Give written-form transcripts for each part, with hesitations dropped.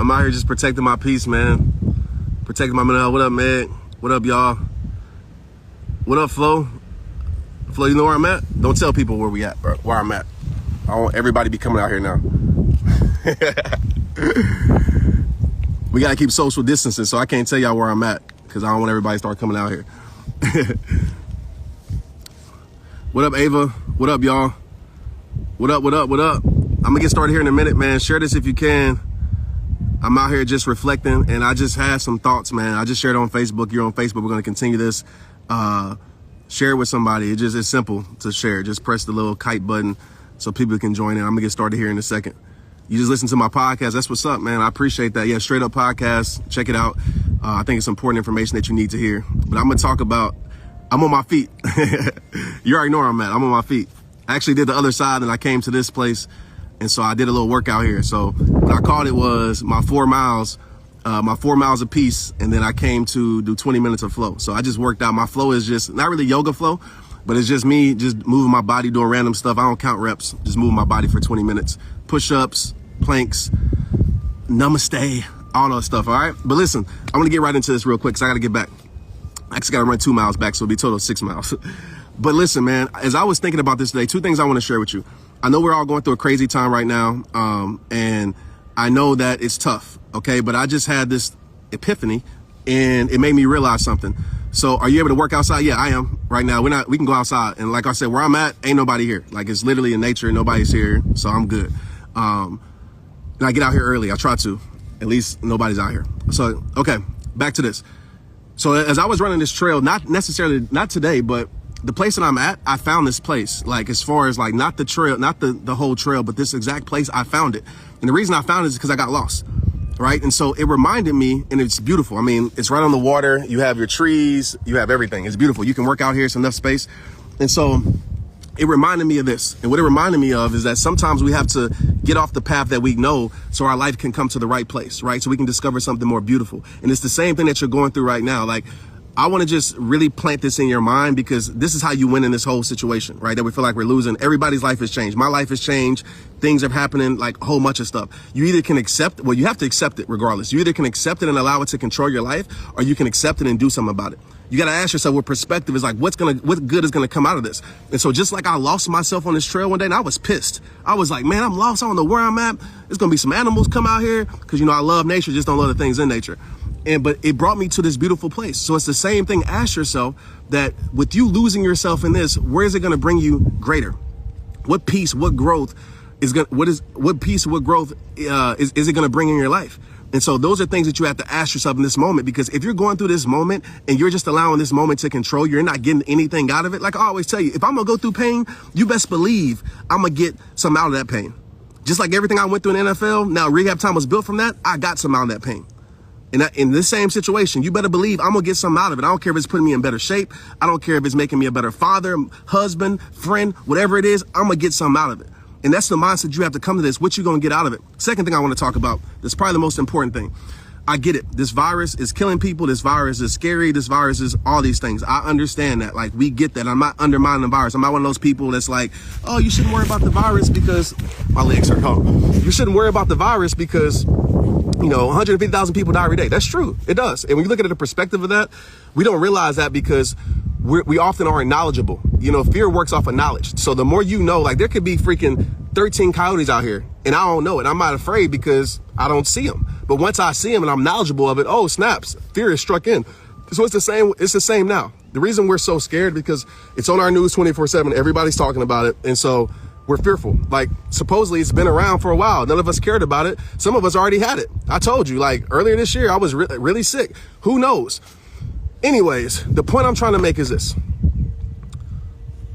I'm out here just protecting my peace, man. Protecting my mental health. What up, Meg? What up, y'all? What up, Flo? Flo, you know where I'm at? Don't tell people where we at, bro. Where I'm at. I want everybody to be coming out here now. We gotta keep social distancing, so I can't tell y'all where I'm at because I don't want everybody to start coming out here. What up, Ava? What up, y'all? What up, what up, what up? I'm gonna get started here in a minute, man. Share this if you can. I'm out here just reflecting, and I just had some thoughts, man. I just shared it on Facebook. You're on Facebook. We're gonna continue this. Share it with somebody. It's simple to share. Just press the little kite button so people can join in. I'm gonna get started here in a second. You just listen to my podcast. That's what's up, man. I appreciate that. Yeah, Straight Up Podcast. Check it out. I think it's important information that you need to hear. But I'm going to talk about, I'm on my feet. You already know where I'm at. I'm on my feet. I actually did the other side and I came to this place. And so I did a little workout here. So what I called it was my 4 miles apiece. And then I came to do 20 minutes of flow. So I just worked out. My flow is just not really yoga flow, but it's just me just moving my body, doing random stuff. I don't count reps, just moving my body for 20 minutes. Push-ups, planks, namaste, all that stuff, all right? But listen, I'm gonna get right into this real quick because I gotta get back. I actually gotta run 2 miles back, so it'll be total 6 miles. But listen, man, as I was thinking about this today, 2 things I wanna share with you. I know we're all going through a crazy time right now, and I know that it's tough, okay? But I just had this epiphany, and it made me realize something. So are you able to work outside? Yeah, I am right now. We can go outside. And like I said, where I'm at, ain't nobody here. Like it's literally in nature, nobody's here, so I'm good. And I get out here early. I try to. At least nobody's out here. So, okay, back to this. So as I was running this trail, not today, but the place that I'm at, I found this place. Like as far as like not the trail, not the whole trail, but this exact place, I found it. And the reason I found it is because I got lost, right? And so it reminded me, and it's beautiful. I mean, it's right on the water. You have your trees, you have everything. It's beautiful. You can work out here. It's enough space. And so it reminded me of this. And what it reminded me of is that sometimes we have to get off the path that we know so our life can come to the right place, right? So we can discover something more beautiful. And it's the same thing that you're going through right now. Like, I want to just really plant this in your mind because this is how you win in this whole situation, right? That we feel like we're losing. Everybody's life has changed. My life has changed. Things are happening, like a whole bunch of stuff. You either can accept, well, you have to accept it regardless. You either can accept it and allow it to control your life, or you can accept it and do something about it. You got to ask yourself what perspective is like, what good is going to come out of this? And so just like I lost myself on this trail one day and I was pissed. I was like, man, I'm lost. I don't know where I'm at. There's going to be some animals come out here because, you know, I love nature, just don't love the things in nature. But it brought me to this beautiful place. So it's the same thing. Ask yourself that with you losing yourself in this, where is it going to bring you greater? What peace, what growth is it going to bring in your life? And so those are things that you have to ask yourself in this moment, because if you're going through this moment and you're just allowing this moment to control, you're not getting anything out of it. Like I always tell you, if I'm going to go through pain, you best believe I'm going to get some out of that pain. Just like everything I went through in the NFL, now rehab time was built from that. I got some out of that pain. And in this same situation, you better believe I'm going to get something out of it. I don't care if it's putting me in better shape. I don't care if it's making me a better father, husband, friend, whatever it is, I'm going to get something out of it. And that's the mindset you have to come to this. What you going to get out of it? Second thing I want to talk about, that's probably the most important thing. I get it. This virus is killing people. This virus is scary. This virus is all these things. I understand that. Like, we get that. I'm not undermining the virus. I'm not one of those people that's like, oh, you shouldn't worry about the virus because my legs hurt. Oh, you shouldn't worry about the virus because, you know, 150,000 people die every day. That's true. It does. And when you look at the perspective of that, we don't realize that because we often aren't knowledgeable. You know, fear works off of knowledge. So the more you know, like there could be freaking 13 coyotes out here and I don't know it. I'm not afraid because I don't see them. But once I see them and I'm knowledgeable of it, oh, snaps, fear is struck in. So it's the same. It's the same now. The reason we're so scared because it's on our news 24/7. Everybody's talking about it. And so we're fearful. Like supposedly it's been around for a while. None of us cared about it. Some of us already had it. I told you, like earlier this year, I was really sick. Who knows? Anyways, the point I'm trying to make is this.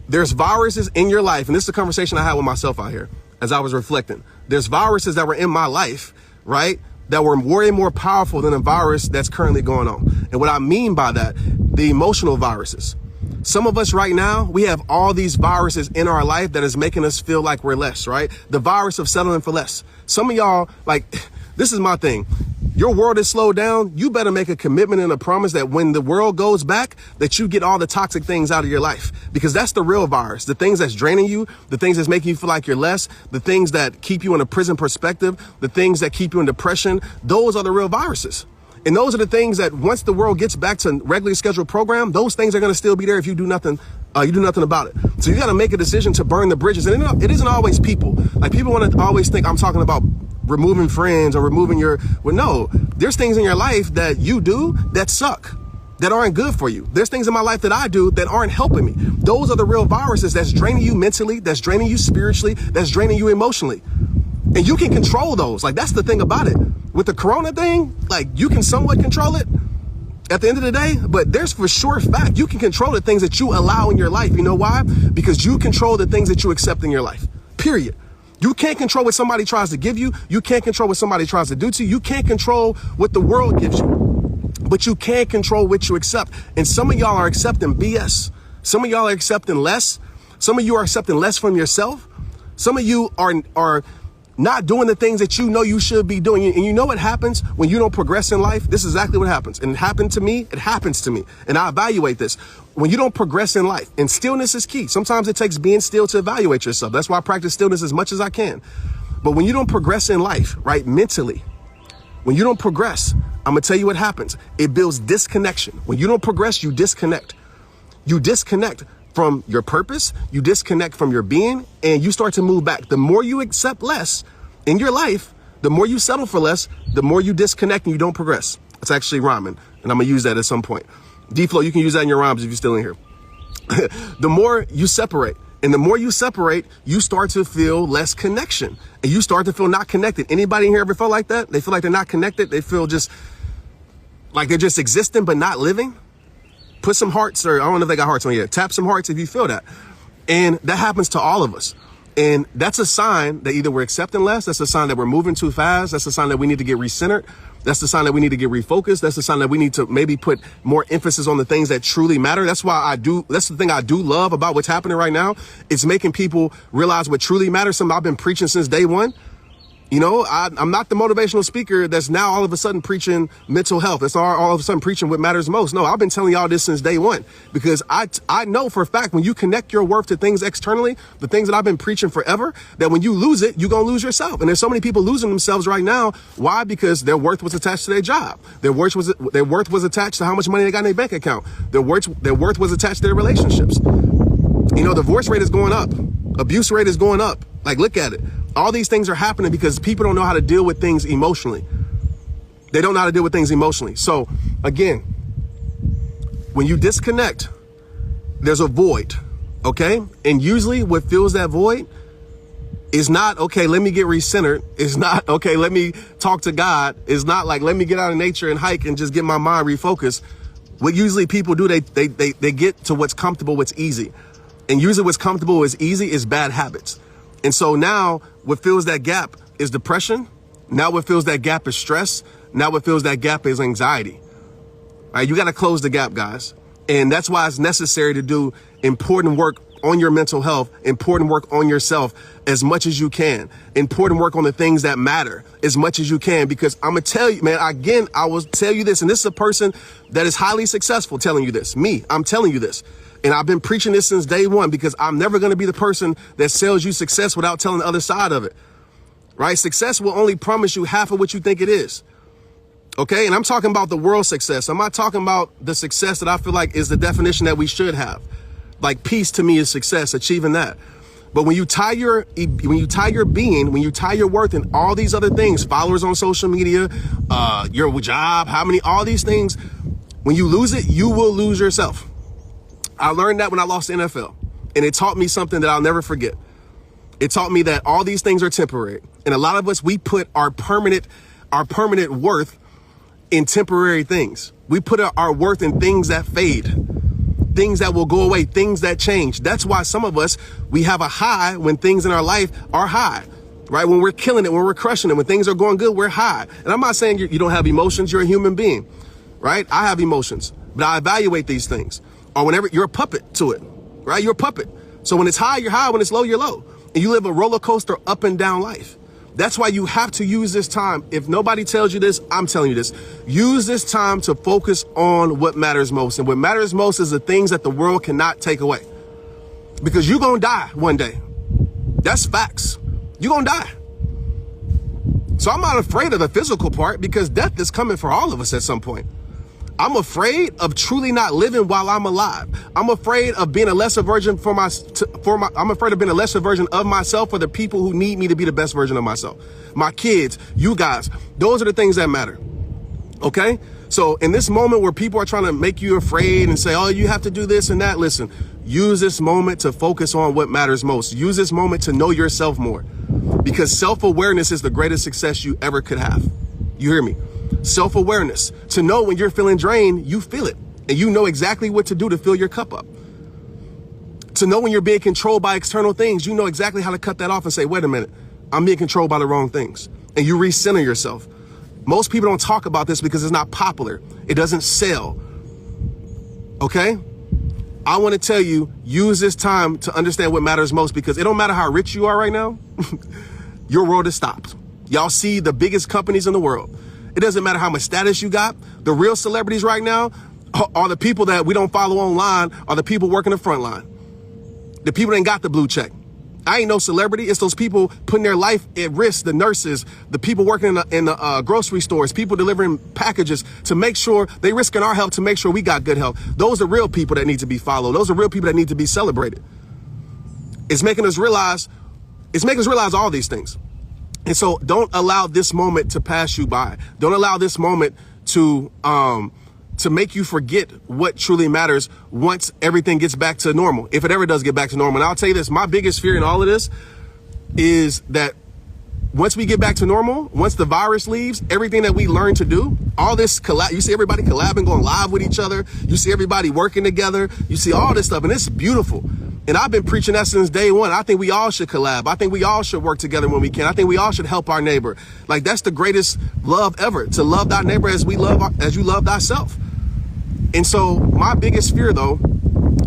There's viruses in your life. And this is a conversation I had with myself out here as I was reflecting. There's viruses that were in my life, right, that were way more powerful than the virus that's currently going on. And what I mean by that, the emotional viruses. Some of us right now, we have all these viruses in our life that is making us feel like we're less, right? The virus of settling for less. Some of y'all, like, this is my thing. your world is slowed down, you better make a commitment and a promise that when the world goes back, that you get all the toxic things out of your life, because that's the real virus. The things that's draining you, the things that's making you feel like you're less, the things that keep you in a prison perspective, the things that keep you in depression, those are the real viruses. And those are the things that once the world gets back to regularly scheduled program, those things are going to still be there if you do nothing. You do nothing about it. So you got to make a decision to burn the bridges. And it isn't always people. Like, people want to always think I'm talking about removing friends or removing well, no, there's things in your life that you do that suck, that aren't good for you. There's things in my life that I do that aren't helping me. Those are the real viruses that's draining you mentally, that's draining you spiritually, that's draining you emotionally. And you can control those. Like, that's the thing about it. With the corona thing, like, you can somewhat control it at the end of the day, but there's for sure fact you can control the things that you allow in your life. You know why? Because you control the things that you accept in your life, period. You can't control what somebody tries to give you. You can't control what somebody tries to do to you. You can't control what the world gives you, but you can control what you accept. And some of y'all are accepting BS. Some of y'all are accepting less. Some of you are accepting less from yourself. Some of you are not doing the things that you know you should be doing. And you know what happens when you don't progress in life? This is exactly what happens. And it happened to me. It happens to me. And I evaluate this. When you don't progress in life, and stillness is key. Sometimes it takes being still to evaluate yourself. That's why I practice stillness as much as I can. But when you don't progress in life, right, mentally, when you don't progress, I'm going to tell you what happens. It builds disconnection. When you don't progress, you disconnect. You disconnect from your purpose, you disconnect from your being, and you start to move back. The more you accept less in your life, the more you settle for less, the more you disconnect and you don't progress. It's actually rhyming, and I'm gonna use that at some point. D-Flow, you can use that in your rhymes if you're still in here. The more you separate, and the more you separate, you start to feel less connection, and you start to feel not connected. Anybody in here ever felt like that? They feel like they're not connected. They feel just like they're just existing but not living. Put some hearts, or I don't know if they got hearts on here. Tap some hearts if you feel that. And that happens to all of us. And that's a sign that either we're accepting less, that's a sign that we're moving too fast, that's a sign that we need to get recentered, that's the sign that we need to get refocused, that's the sign that we need to maybe put more emphasis on the things that truly matter. That's the thing I do love about what's happening right now. It's making people realize what truly matters. Something I've been preaching since day one. You know, I'm not the motivational speaker that's now all of a sudden preaching mental health. That's all of a sudden preaching what matters most. No, I've been telling y'all this since day one, because I know for a fact when you connect your worth to things externally, the things that I've been preaching forever, that when you lose it, you're going to lose yourself. And there's so many people losing themselves right now. Why? Because their worth was attached to their job. Their worth was attached to how much money they got in their bank account. Their worth was attached to their relationships. You know, divorce rate is going up. Abuse rate is going up. Like, look at it. All these things are happening because people don't know how to deal with things emotionally. They don't know how to deal with things emotionally. So again, when you disconnect, there's a void, okay? And usually what fills that void is not, okay, let me get recentered. It's not, okay, let me talk to God. It's not like, let me get out of nature and hike and just get my mind refocused. What usually people do, they get to what's comfortable, what's easy. And usually what's comfortable, what's easy is bad habits. And so now what fills that gap is depression. Now what fills that gap is stress. Now what fills that gap is anxiety. All right, you got to close the gap, guys. And that's why it's necessary to do important work on your mental health, important work on yourself as much as you can, important work on the things that matter as much as you can. Because I'm going to tell you, man, again, I will tell you this, and this is a person that is highly successful telling you this. Me, I'm telling you this. And I've been preaching this since day one, because I'm never going to be the person that sells you success without telling the other side of it, right? Success will only promise you half of what you think it is. Okay. And I'm talking about the world success. I'm not talking about the success that I feel like is the definition that we should have. Like, peace to me is success, achieving that. But when you tie your being, when you tie your worth in all these other things, followers on social media, your job, all these things, when you lose it, you will lose yourself. I learned that when I lost the NFL, and it taught me something that I'll never forget. It taught me that all these things are temporary. And a lot of us, we put our permanent worth in temporary things. We put our worth in things that fade, things that will go away, things that change. That's why some of us, we have a high when things in our life are high, right? When we're killing it, when we're crushing it, when things are going good, we're high. And I'm not saying you don't have emotions. You're a human being, right? I have emotions, but I evaluate these things. Or whenever you're a puppet to it, right? You're a puppet. So when it's high, you're high. When it's low, you're low. And you live a roller coaster up and down life. That's why you have to use this time. If nobody tells you this, I'm telling you this. Use this time to focus on what matters most. And what matters most is the things that the world cannot take away. Because you're going to die one day. That's facts. You're going to die. So I'm not afraid of the physical part because death is coming for all of us at some point. I'm afraid of truly not living while I'm alive. I'm afraid of being a lesser version I'm afraid of being a lesser version of myself for the people who need me to be the best version of myself. My kids, you guys, those are the things that matter. Okay? So in this moment where people are trying to make you afraid and say, oh, you have to do this and that, listen, use this moment to focus on what matters most. Use this moment to know yourself more because self-awareness is the greatest success you ever could have. You hear me? Self-awareness, to know when you're feeling drained, you feel it and you know exactly what to do to fill your cup up. To know when you're being controlled by external things, you know exactly how to cut that off and say, wait a minute, I'm being controlled by the wrong things. And you recenter yourself. Most people don't talk about this because it's not popular. It doesn't sell. Okay? I want to tell you, use this time to understand what matters most because it don't matter how rich you are right now. Your world is stopped. Y'all see the biggest companies in the world. It doesn't matter how much status you got. The real celebrities right now are the people that we don't follow online, are the people working the front line. The people that ain't got the blue check. I ain't no celebrity. It's those people putting their life at risk, the nurses, the people working in the grocery stores, people delivering packages to make sure they risking our health to make sure we got good health. Those are real people that need to be followed. Those are real people that need to be celebrated. It's making us realize all these things. And so don't allow this moment to pass you by. Don't allow this moment to make you forget what truly matters once everything gets back to normal. If it ever does get back to normal. And I'll tell you this, my biggest fear in all of this is that once we get back to normal, once the virus leaves, everything that we learn to do, all this you see everybody collabing, going live with each other. You see everybody working together. You see all this stuff and it's beautiful. And I've been preaching that since day one. I think we all should collab. I think we all should work together when we can. I think we all should help our neighbor. Like that's the greatest love ever, to love thy neighbor as you love thyself. And so my biggest fear though,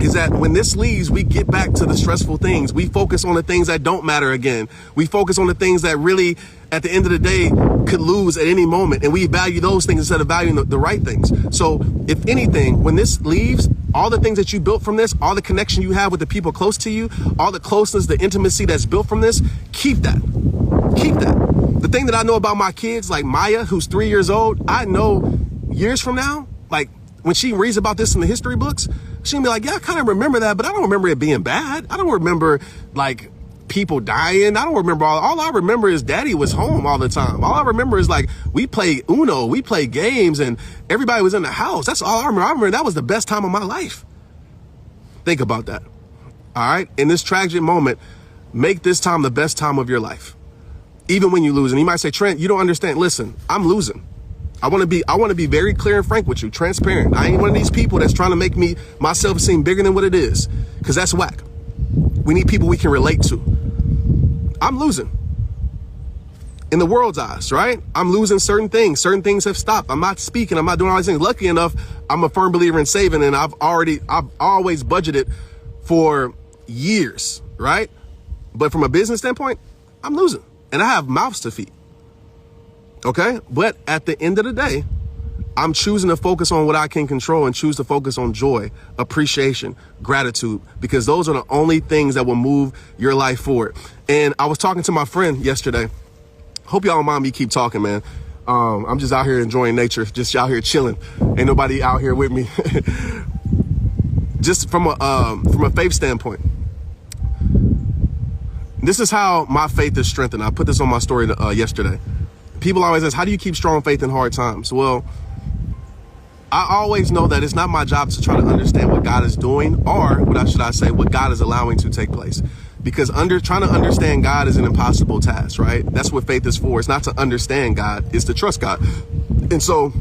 is that when this leaves, we get back to the stressful things. We focus on the things that don't matter again. We focus on the things that really, at the end of the day, could lose at any moment. And we value those things instead of valuing the right things. So if anything, when this leaves, all the things that you built from this, all the connection you have with the people close to you, all the closeness, the intimacy that's built from this, keep that. Keep that. The thing that I know about my kids, like Maya, who's 3 years old, I know years from now, like when she reads about this in the history books, she'll be like, yeah, I kind of remember that, but I don't remember it being bad. I don't remember like people dying. I don't remember all I remember is daddy was home all the time. All I remember is like we played Uno, we played games and everybody was in the house. That's all I remember. I remember that was the best time of my life. Think about that. All right. In this tragic moment, make this time the best time of your life. Even when you lose. And you might say, Trent, you don't understand. Listen, I'm losing. I want to be very clear and frank with you, transparent. I ain't one of these people that's trying to make myself seem bigger than what it is, because that's whack. We need people we can relate to. I'm losing. In the world's eyes, right? I'm losing certain things. Certain things have stopped. I'm not speaking. I'm not doing all these things. Lucky enough, I'm a firm believer in saving, and I've always budgeted for years, right? But from a business standpoint, I'm losing, and I have mouths to feed. Okay. But at the end of the day, I'm choosing to focus on what I can control and choose to focus on joy, appreciation, gratitude, because those are the only things that will move your life forward. And I was talking to my friend yesterday. Hope y'all don't mind me keep talking, man. I'm just out here enjoying nature, just out here chilling. Ain't nobody out here with me. Just from a faith standpoint. This is how my faith is strengthened. I put this on my story yesterday. People always ask, how do you keep strong faith in hard times? Well, I always know that it's not my job to try to understand what God is doing, or what God is allowing to take place. Because trying to understand God is an impossible task, right? That's what faith is for. It's not to understand God, it's to trust God. And so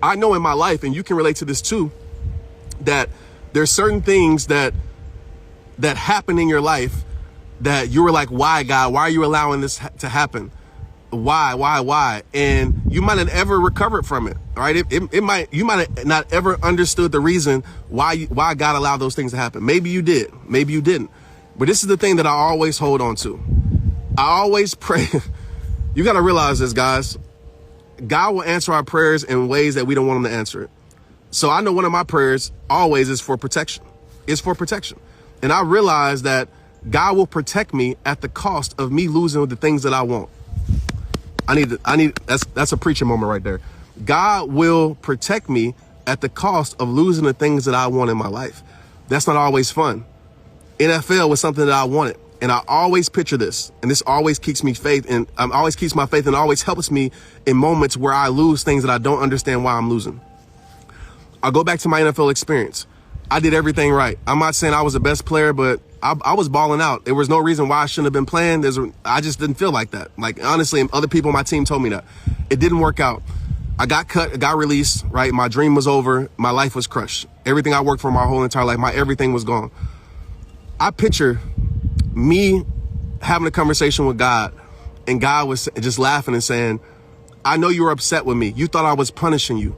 I know in my life, and you can relate to this too, that there's certain things that happen in your life that you were like, why, God? Why are you allowing this to happen? Why? And you might not ever recovered from it, right? You might have not ever understood the reason why God allowed those things to happen. Maybe you did, maybe you didn't. But this is the thing that I always hold on to. I always pray. You got to realize this, guys. God will answer our prayers in ways that we don't want him to answer it. So I know one of my prayers always is for protection. It's for protection. And I realize that God will protect me at the cost of me losing the things that I want. That's a preaching moment right there. God will protect me at the cost of losing the things that I want in my life. That's not always fun. NFL was something that I wanted. And I always picture this, and this always keeps me faith, and always keeps my faith, and always helps me in moments where I lose things that I don't understand why I'm losing. I'll go back to my NFL experience. I did everything right. I'm not saying I was the best player, but I was balling out. There was no reason why I shouldn't have been playing. I just didn't feel like that. Like, honestly, other people on my team told me that. It didn't work out. I got cut, I got released, right? My dream was over. My life was crushed. Everything I worked for my whole entire life, everything was gone. I picture me having a conversation with God, and God was just laughing and saying, I know you were upset with me. You thought I was punishing you.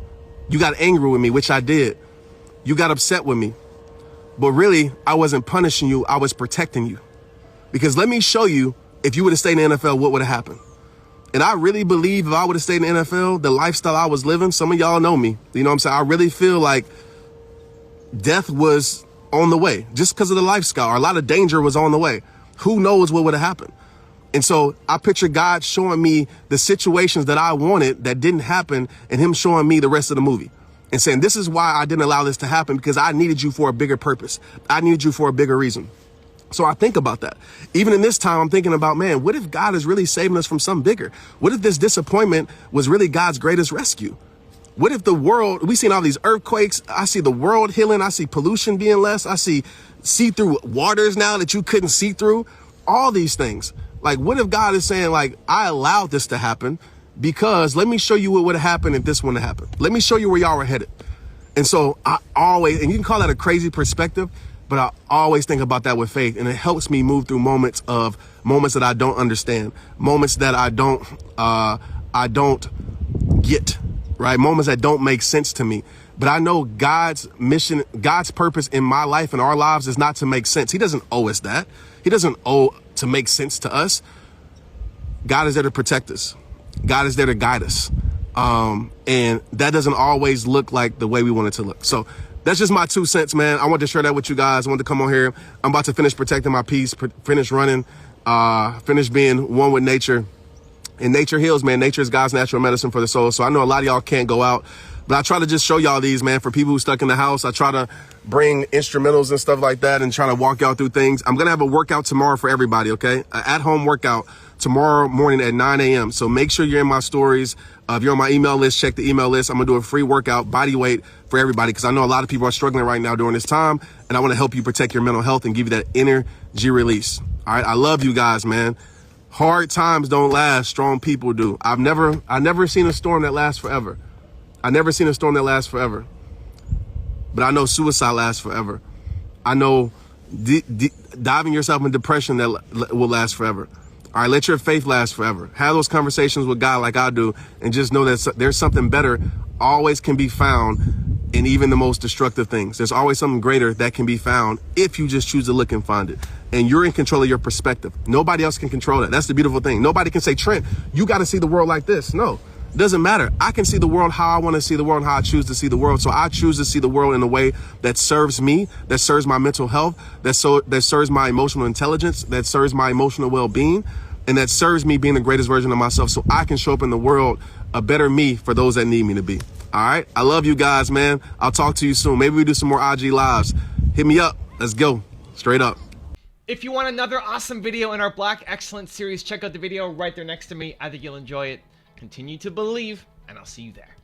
You got angry with me, which I did. You got upset with me. But really, I wasn't punishing you. I was protecting you. Because let me show you, if you would have stayed in the NFL, what would have happened? And I really believe if I would have stayed in the NFL, the lifestyle I was living, some of y'all know me. You know what I'm saying? I really feel like death was on the way just because of the lifestyle, or a lot of danger was on the way. Who knows what would have happened? And so I picture God showing me the situations that I wanted that didn't happen, and him showing me the rest of the movie and saying, this is why I didn't allow this to happen, because I needed you for a bigger purpose. I needed you for a bigger reason. So I think about that. Even in this time, I'm thinking about, man, what if God is really saving us from something bigger? What if this disappointment was really God's greatest rescue? What if the world, we've seen all these earthquakes. I see the world healing. I see pollution being less. I see see-through waters now that you couldn't see through. All these things. Like, what if God is saying, like, I allowed this to happen because let me show you what would have happened if this wouldn't have happened. Let me show you where y'all were headed. And so I always, and you can call that a crazy perspective, but I always think about that with faith. And it helps me move through moments that I don't understand, moments that I don't get. Right? Moments that don't make sense to me. But I know God's mission, God's purpose in my life and our lives is not to make sense. He doesn't owe us that. He doesn't owe to make sense to us. God is there to protect us. God is there to guide us. And that doesn't always look like the way we want it to look. So that's just my 2 cents, man. I want to share that with you guys. I want to come on here. I'm about to finish protecting my peace, finish running, finish being one with nature. And nature heals, man. Nature is God's natural medicine for the soul. So I know a lot of y'all can't go out, but I try to just show y'all these, man, for people who stuck in the house. I try to bring instrumentals and stuff like that and try to walk y'all through things. I'm going to have a workout tomorrow for everybody, okay? An at-home workout tomorrow morning at 9 a.m. So make sure you're in my stories. If you're on my email list, check the email list. I'm going to do a free workout, body weight, for everybody, because I know a lot of people are struggling right now during this time, and I want to help you protect your mental health and give you that energy release. All right? I love you guys, man. Hard times don't last. Strong people do. I've never seen a storm that lasts forever. I've never seen a storm that lasts forever. But I know suicide lasts forever. I know diving yourself in depression that will last forever. All right, let your faith last forever. Have those conversations with God like I do, and just know that there's something better always can be found in even the most destructive things. There's always something greater that can be found if you just choose to look and find it. And you're in control of your perspective. Nobody else can control that. That's the beautiful thing. Nobody can say, Trent, you got to see the world like this. No, it doesn't matter. I can see the world how I want to see the world and how I choose to see the world. So I choose to see the world in a way that serves me, that serves my mental health, that serves my emotional intelligence, that serves my emotional well-being, and that serves me being the greatest version of myself, so I can show up in the world a better me for those that need me to be. All right. I love you guys, man. I'll talk to you soon. Maybe we do some more IG lives. Hit me up. Let's go. Straight up. If you want another awesome video in our Black Excellence series, check out the video right there next to me. I think you'll enjoy it. Continue to believe, and I'll see you there.